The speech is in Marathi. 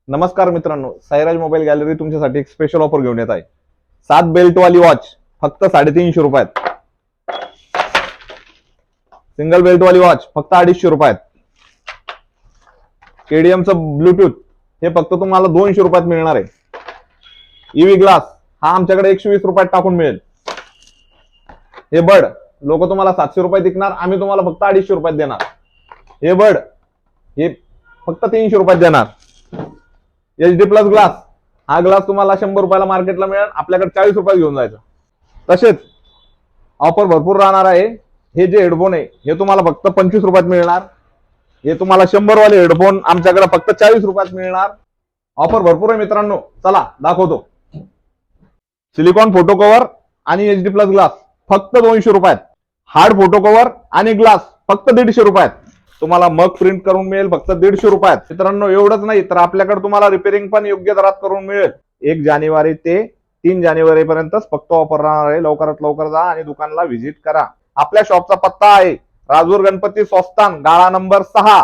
नमस्कार मित्रांनो, साईराज मोबाईल गॅलरी तुमच्यासाठी एक स्पेशल ऑफर घेऊन येत आहे। 7 बेल्ट वाली वॉच फक्त 350 रुपयात, सिंगल बेल्ट वाली वॉच फक्त 250 रुपयात, केडीएमचं ब्लूटूथ हे फक्त तुम्हाला 200 रुपयात मिळणार आहे। ईव्ही ग्लास हा आमच्याकडे 120 रुपयात टाकून मिळेल। हे बड लोक तुम्हाला 700 रुपयात विकणार, आम्ही तुम्हाला फक्त 250 रुपयात देणार। हे बड हे फक्त 300 रुपयात देणार। HD प्लस ग्लास हा ग्लास तुम्हाला 100 रुपयाला मार्केटला मिळेल, आपल्याकडे 40 रुपयात घेऊन जायचं। तसेच ऑफर भरपूर राहणार आहे। हे जे हेडफोन आहे हे तुम्हाला फक्त 25 रुपयात मिळणार। हे तुम्हाला 100 वाले हेडफोन आमच्याकडे फक्त 40 रुपयात मिळणार। ऑफर भरपूर आहे मित्रांनो, चला दाखवतो। सिलिकॉन फोटो कव्हर आणि HD प्लस ग्लास फक्त 200 रुपयात, हार्ड फोटो कव्हर आणि ग्लास फक्त 150 रुपयात, तुम्हाला मग प्रिंट करून मिळेल फक्त 150 रुपयात। मित्रांनो एवढंच नाही तर आपल्याकडे तुम्हाला रिपेअरिंग पण योग्य दरात करून मिळेल। 1 जानेवारी ते 3 जानेवारी पर्यंतच फक्त ऑफर राहणार आहे। लवकरात लवकर जा आणि दुकानाला व्हिजिट करा। आपल्या शॉपचा पत्ता आहे राजूर गणपती संस्थान, गाळा नंबर 6,